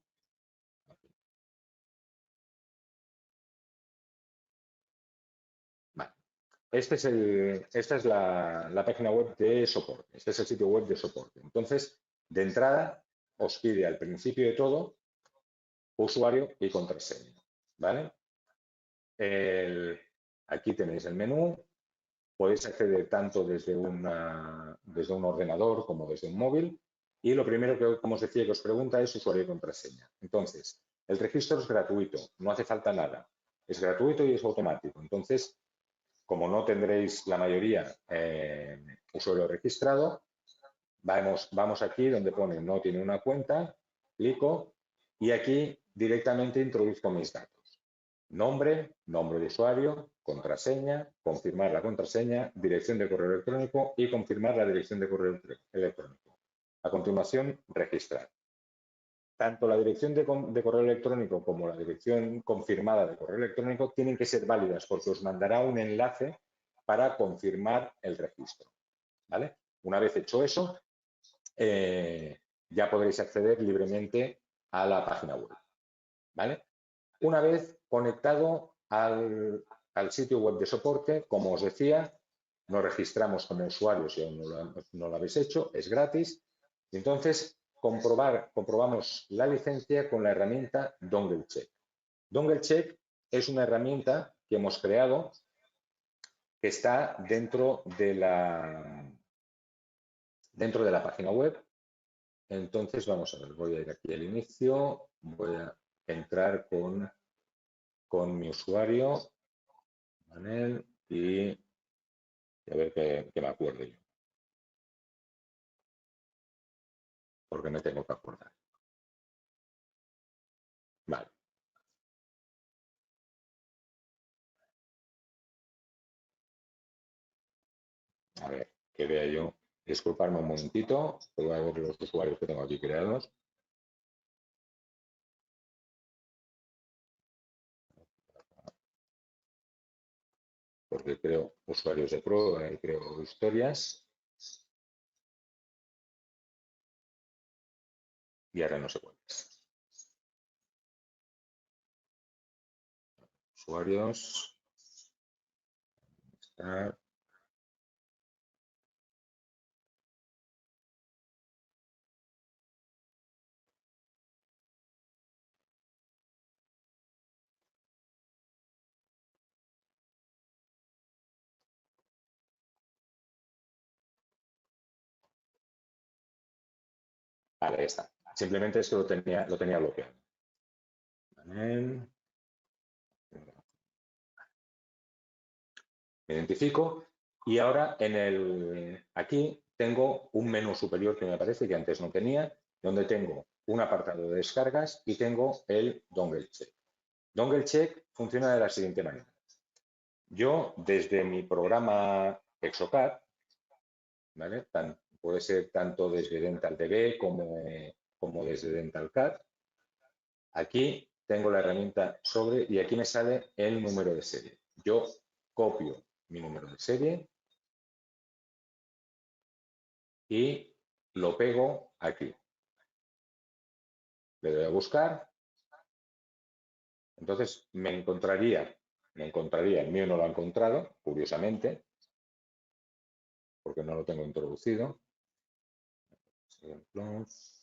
Vale. Esta es la página web de soporte. Este es el sitio web de soporte. Entonces, de entrada, os pide al principio de todo usuario y contraseña. ¿Vale? Aquí tenéis el menú. Podéis acceder tanto desde un ordenador como desde un móvil. Y lo primero que, como os decía, que os pregunta es usuario y contraseña. Entonces, el registro es gratuito, no hace falta nada. Es gratuito y es automático. Entonces, como no tendréis la mayoría usuario registrado, vamos aquí donde pone no tiene una cuenta, clico y aquí directamente introduzco mis datos. Nombre de usuario, contraseña, confirmar la contraseña, dirección de correo electrónico y confirmar la dirección de correo electrónico. A continuación, registrar. Tanto la dirección de correo electrónico como la dirección confirmada de correo electrónico tienen que ser válidas porque os mandará un enlace para confirmar el registro. ¿Vale? Una vez hecho eso, ya podréis acceder libremente a la página web. ¿Vale? Una vez conectado al sitio web de soporte, como os decía, nos registramos como usuarios si aún no lo habéis hecho, es gratis. Y entonces comprobamos la licencia con la herramienta DongleCheck. DongleCheck es una herramienta que hemos creado que está dentro de la página web. Entonces, vamos a ver, voy a ir aquí al inicio, voy a entrar con mi usuario, Manel, y a ver que me acuerde yo. Porque me tengo que acordar. Vale. A ver, que vea yo. Disculparme un momentito, voy a ver los usuarios que tengo aquí creados. Porque creo usuarios de prueba y creo historias. Y ahora no sé cuáles. Usuarios. Está. Vale, ahí está. Simplemente es que lo tenía bloqueado. Manel. Me identifico y ahora aquí tengo un menú superior que me aparece que antes no tenía, donde tengo un apartado de descargas y tengo el DongleCheck. DongleCheck funciona de la siguiente manera. Yo, desde mi programa Exocad, ¿vale? Puede ser tanto desde DentalDB como desde DentalCAD, aquí tengo la herramienta sobre y aquí me sale el número de serie. Yo copio mi número de serie y lo pego aquí. Le doy a buscar. Entonces me encontraría, el mío no lo ha encontrado, curiosamente, porque no lo tengo introducido. Ejemplos.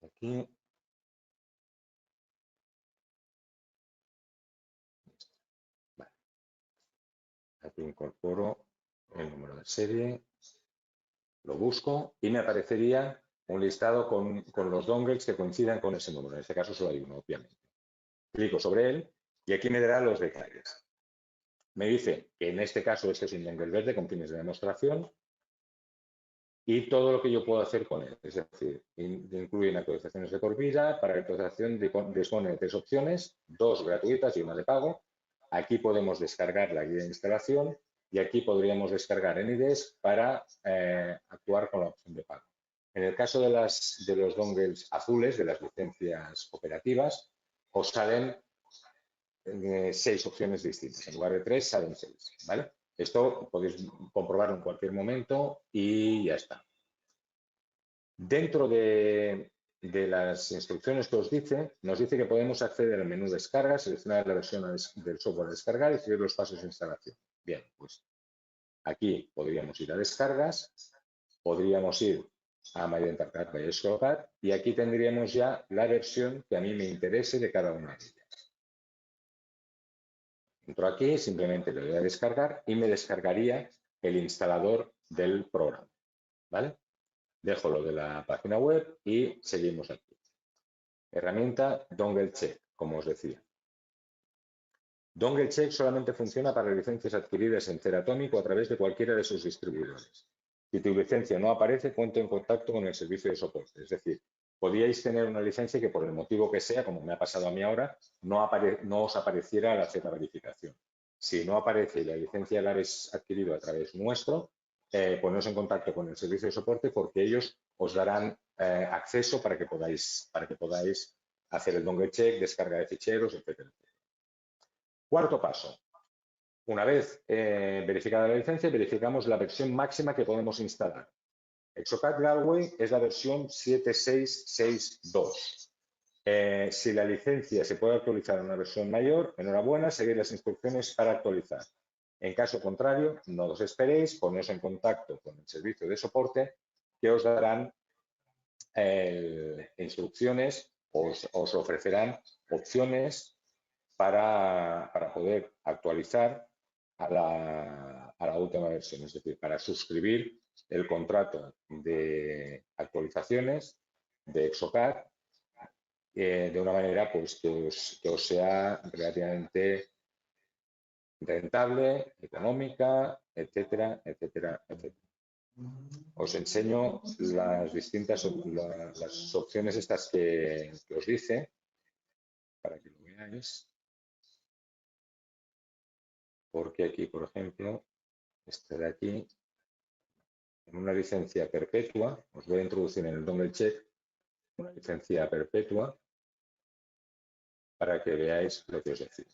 Aquí. Aquí incorporo el número de serie, lo busco y me aparecería un listado con los dongles que coincidan con ese número. En este caso solo hay uno, obviamente. Clico sobre él y aquí me dará los detalles. Me dice que en este caso este es un dongle verde con fines de demostración y todo lo que yo puedo hacer con él. Es decir, incluyen actualizaciones de por vida. Para actualización dispone de 3 opciones, 2 gratuitas y una de pago. Aquí podemos descargar la guía de instalación y aquí podríamos descargar NIDES para actuar con la opción de pago. En el caso de los dongles azules, de las licencias operativas, os salen 6 opciones distintas. En lugar de 3, salen 6. ¿Vale? Esto podéis comprobarlo en cualquier momento y ya está. Dentro de las instrucciones que os dice, nos dice que podemos acceder al menú descarga, seleccionar la versión del software a descargar y seguir los pasos de instalación. Bien, pues aquí podríamos ir a descargas, podríamos ir a My Dental Card, My Card y aquí tendríamos ya la versión que a mí me interese de cada una de ellas. Entro aquí, simplemente le doy a descargar y me descargaría el instalador del programa. ¿Vale? Dejo lo de la página web y seguimos aquí. Herramienta Dongle Check, como os decía. Dongle Check solamente funciona para licencias adquiridas en Ceratómico a través de cualquiera de sus distribuidores. Si tu licencia no aparece, ponte en contacto con el servicio de soporte. Es decir, podíais tener una licencia que por el motivo que sea, como me ha pasado a mí ahora, no os apareciera la Z verificación. Si no aparece y la licencia la habéis adquirido a través nuestro, poneros en contacto con el servicio de soporte porque ellos os darán acceso para que podáis hacer el dongle check, descarga de ficheros, etcétera. Cuarto paso. Una vez verificada la licencia, verificamos la versión máxima que podemos instalar. Exocad Galway es la versión 7662. Si la licencia se puede actualizar a una versión mayor, enhorabuena, seguid las instrucciones para actualizar. En caso contrario, no os esperéis, poneros en contacto con el servicio de soporte que os darán instrucciones, os ofrecerán opciones para poder actualizar a la última versión, es decir, para suscribir el contrato de actualizaciones de Exocad de una manera pues, que os sea relativamente rentable, económica, etcétera, etcétera, etcétera. Os enseño las distintas las opciones estas que os dice para que lo veáis. Porque aquí, por ejemplo, este de aquí, en una licencia perpetua, os voy a introducir en el dongle check una licencia perpetua para que veáis lo que os decía.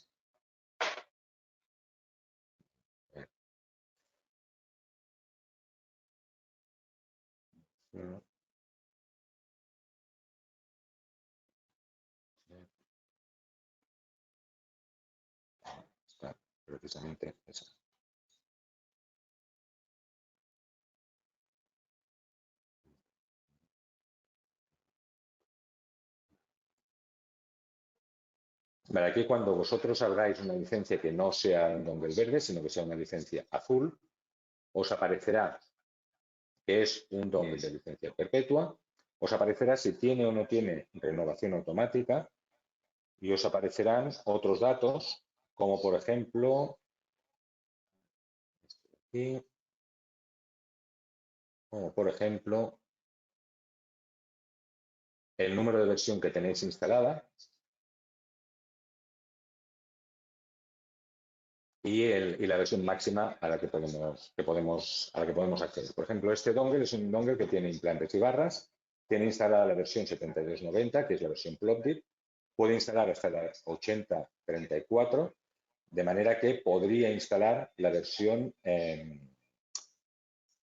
Está precisamente esa. Vale, aquí cuando vosotros abráis una licencia que no sea un dongle verde, sino que sea una licencia azul, os aparecerá que es un dongle de licencia perpetua, os aparecerá si tiene o no tiene renovación automática y os aparecerán otros datos, como por ejemplo, aquí, como por ejemplo, el número de versión que tenéis instalada y la versión máxima a la que podemos acceder. Por ejemplo, este dongle es un dongle que tiene implantes y barras, tiene instalada la versión 7290, que es la versión Plotdip, puede instalar hasta la 8034, de manera que podría instalar la versión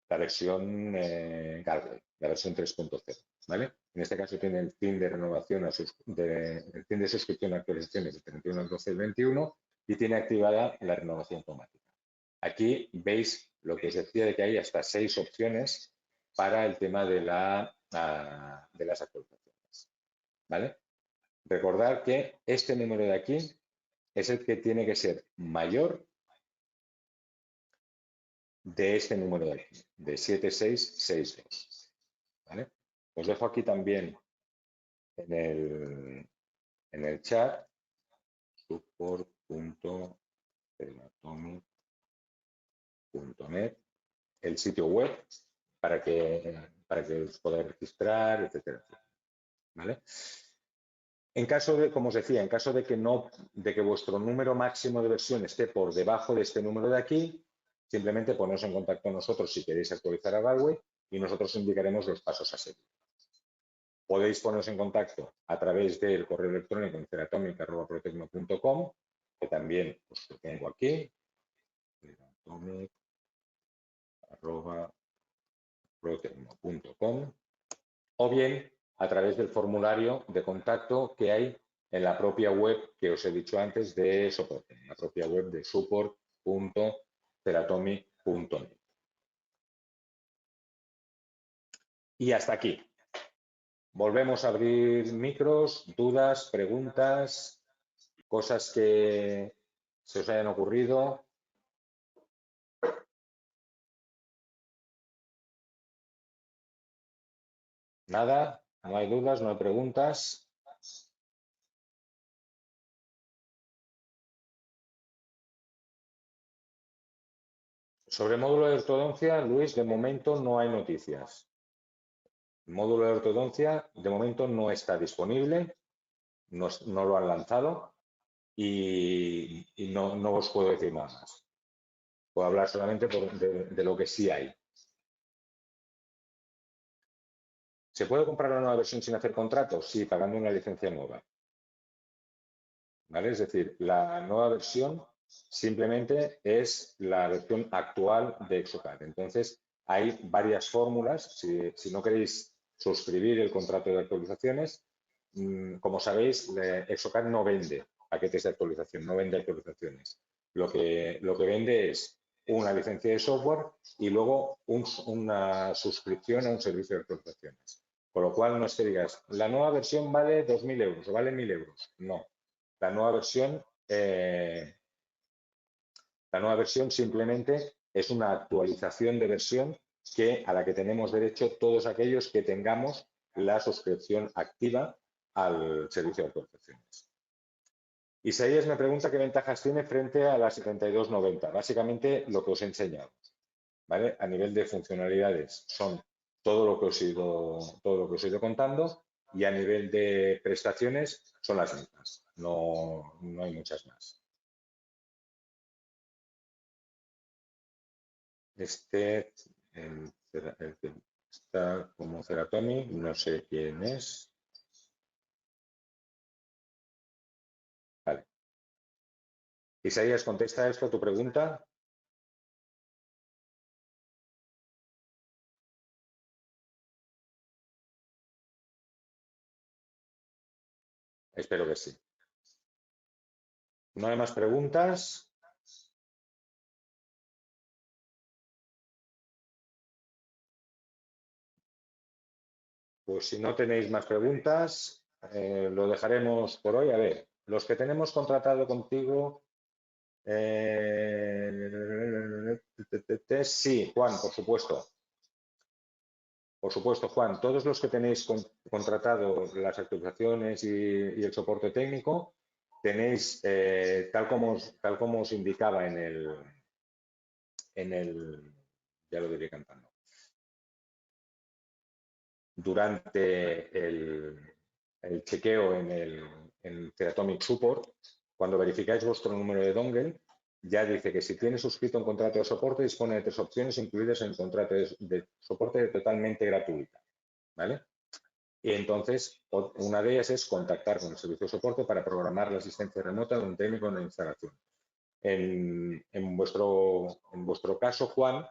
Galway, la versión 3.0, ¿vale? En este caso tiene el fin de renovación, el fin de suscripción a actualizaciones del 31 al 12 del 21 y tiene activada la renovación automática. Aquí veis lo que os decía de que hay hasta 6 opciones para el tema de las actualizaciones, ¿vale? Recordad que este número de aquí es el que tiene que ser mayor de este número de aquí, de 7662. ¿Vale? Os dejo aquí también en el chat support.ceratomic.net el sitio web para que os podáis registrar, etcétera, etcétera. ¿Vale? En caso de, como os decía, en caso de que vuestro número máximo de versión esté por debajo de este número de aquí, simplemente poneros en contacto con nosotros si queréis actualizar a Galway y nosotros indicaremos los pasos a seguir. Podéis poneros en contacto a través del correo electrónico en ceratomic@protecno.com, que también os lo tengo aquí, ceratomic@protecno.com, o bien a través del formulario de contacto que hay en la propia web que os he dicho antes de soporte, la propia web de support.ceratomic.net. Y hasta aquí. Volvemos a abrir micros, dudas, preguntas, cosas que se os hayan ocurrido. Nada, no hay dudas, no hay preguntas. Sobre módulo de ortodoncia, Luis, de momento no hay noticias. El módulo de ortodoncia, de momento, no está disponible, no lo han lanzado y no os puedo decir nada más. Puedo hablar solamente de lo que sí hay. ¿Se puede comprar una nueva versión sin hacer contrato? Sí, pagando una licencia nueva. ¿Vale? Es decir, la nueva versión simplemente es la versión actual de Exocad. Entonces, hay varias fórmulas. Si no queréis suscribir el contrato de actualizaciones, como sabéis, Exocad no vende paquetes de actualización, no vende actualizaciones. Lo que vende es una licencia de software y luego una suscripción a un servicio de actualizaciones. Con lo cual, no es que digas, la nueva versión vale 2.000 euros o vale 1.000 euros. No. La nueva versión simplemente es una actualización de versión a la que tenemos derecho todos aquellos que tengamos la suscripción activa al servicio de actualizaciones. Isaías me pregunta qué ventajas tiene frente a la 7290. Básicamente lo que os he enseñado, ¿vale? A nivel de funcionalidades son todo lo que os he ido contando y a nivel de prestaciones son las mismas. No hay muchas más. El que está como Ceratomic, no sé quién es. Vale. Isaías, ¿contesta esto a tu pregunta? Espero que sí. ¿No hay más preguntas? Pues si no tenéis más preguntas, lo dejaremos por hoy. A ver, los que tenemos contratado contigo. Sí, Juan, por supuesto. Por supuesto, Juan. Todos los que tenéis contratado las actualizaciones y el soporte técnico, tenéis, tal como os indicaba en el, ya lo diré cantando, durante el chequeo en el Ceratomic Support, cuando verificáis vuestro número de dongle, ya dice que si tiene suscrito un contrato de soporte, dispone de 3 opciones incluidas en el contrato de soporte totalmente gratuita, ¿vale? Y entonces, una de ellas es contactar con el servicio de soporte para programar la asistencia remota de un técnico en la instalación. En vuestro caso, Juan,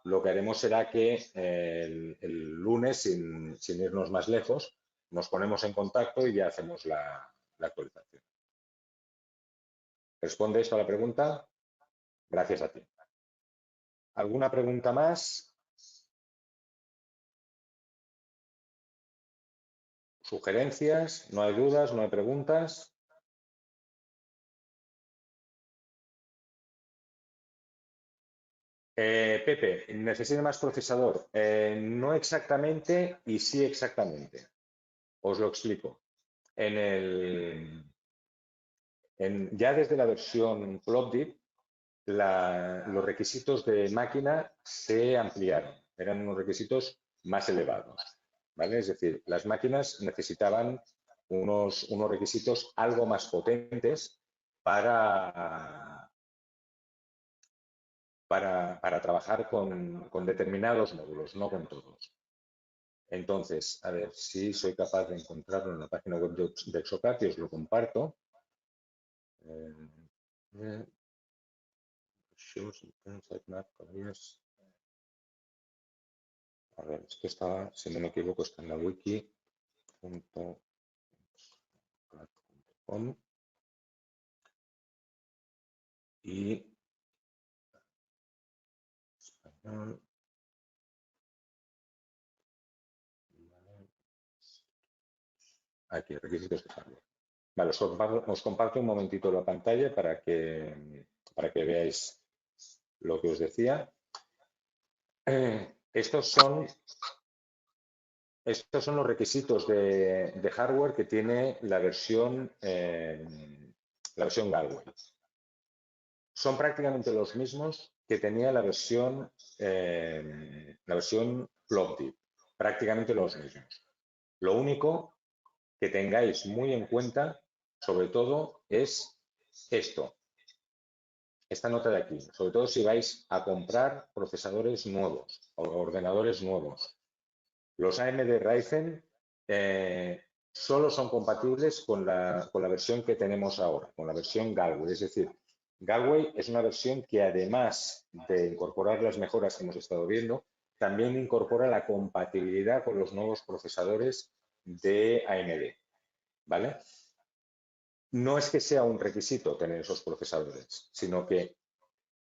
lo que haremos será que el lunes, sin irnos más lejos, nos ponemos en contacto y ya hacemos la actualización. ¿Responde esto a la pregunta? Gracias a ti. ¿Alguna pregunta más? ¿Sugerencias? ¿No hay dudas? ¿No hay preguntas? Pepe, ¿necesita más procesador? No exactamente y sí exactamente. Os lo explico. Ya desde la versión Plotdeep, los requisitos de máquina se ampliaron. Eran unos requisitos más elevados, ¿vale? Es decir, las máquinas necesitaban unos requisitos algo más potentes para trabajar con determinados módulos, no con todos. Entonces, a ver si soy capaz de encontrarlo en la página web de Exocad y os lo comparto. A ver, es que estaba, si no me equivoco, está en la wiki.com y español. Aquí, requisitos de hardware. Vale, os comparto un momentito la pantalla para que veáis lo que os decía. Estos son los requisitos de hardware que tiene la versión Galway. Son prácticamente los mismos que tenía la versión Plotdeep, prácticamente los mismos. Lo único que tengáis muy en cuenta, sobre todo, es esta nota de aquí, sobre todo si vais a comprar procesadores nuevos o ordenadores nuevos. Los AMD Ryzen solo son compatibles con la versión que tenemos ahora, con la versión Galway. Es decir, Galway es una versión que además de incorporar las mejoras que hemos estado viendo, también incorpora la compatibilidad con los nuevos procesadores de AMD, ¿vale? No es que sea un requisito tener esos procesadores, sino que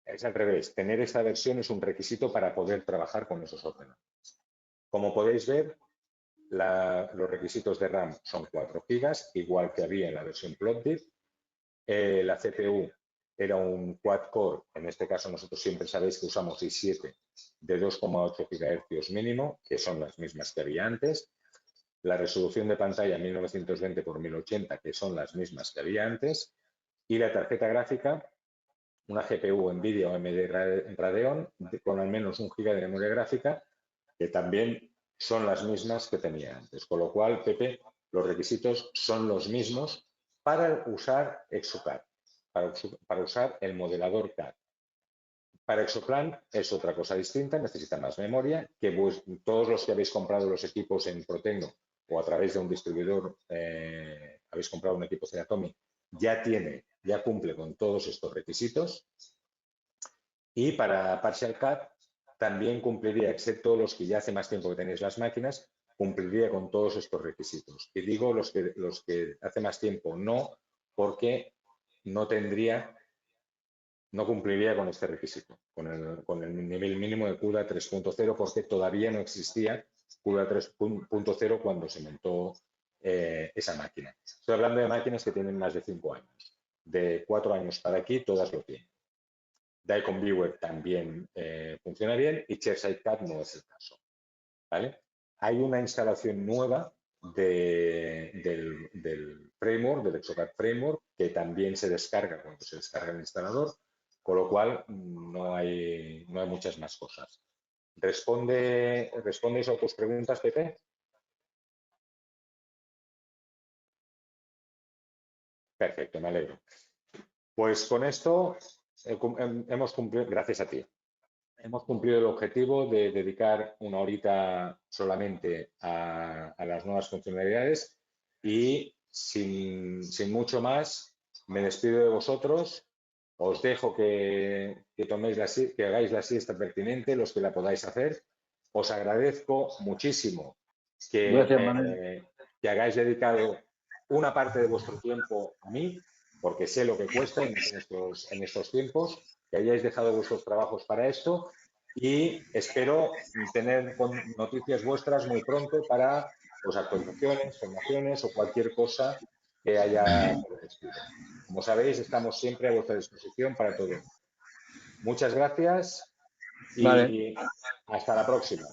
es al revés. Tener esta versión es un requisito para poder trabajar con esos ordenadores. Como podéis ver, los requisitos de RAM son 4 GB, igual que había en la versión Plotdeep. La CPU era un quad-core, en este caso nosotros siempre sabéis que usamos i7 de 2,8 GHz mínimo, que son las mismas que había antes. La resolución de pantalla 1920 x 1080, que son las mismas que había antes. Y la tarjeta gráfica, una GPU NVIDIA o AMD Radeon con al menos 1 GB de memoria gráfica, que también son las mismas que tenía antes. Con lo cual, Pepe, los requisitos son los mismos para usar Exocad, para usar el modelador CAD. Para Exoplan es otra cosa distinta, necesita más memoria, que todos los que habéis comprado los equipos en Protecno o a través de un distribuidor, habéis comprado un equipo Ceratomi, ya cumple con todos estos requisitos. Y para Partial CAD también cumpliría, excepto los que ya hace más tiempo que tenéis las máquinas, cumpliría con todos estos requisitos. Y digo los que hace más tiempo no, porque no cumpliría con este requisito, con el nivel mínimo de CUDA 3.0, porque todavía no existía CUDA 3.0 cuando se montó esa máquina. Estoy hablando de máquinas que tienen más de 5 años. De 4 años para aquí, todas lo tienen. Daikon Viewer también funciona bien y Chairside CAD no es el caso, ¿vale? Hay una instalación nueva del framework, del Exocad Framework, que también se descarga cuando se descarga el instalador, con lo cual no hay muchas más cosas. ¿Respondes a tus preguntas, Pepe? Perfecto, me alegro. Pues con esto hemos cumplido, gracias a ti. Hemos cumplido el objetivo de dedicar una horita solamente a las nuevas funcionalidades y sin mucho más me despido de vosotros. Os dejo que hagáis la siesta pertinente, los que la podáis hacer. Os agradezco muchísimo Gracias, Manuel. que hagáis dedicado una parte de vuestro tiempo a mí, porque sé lo que cuesta en estos tiempos, que hayáis dejado vuestros trabajos para esto y espero tener noticias vuestras muy pronto para actualizaciones, formaciones o cualquier cosa que haya por el estilo. Como sabéis, estamos siempre a vuestra disposición para todo. Muchas gracias Y hasta la próxima.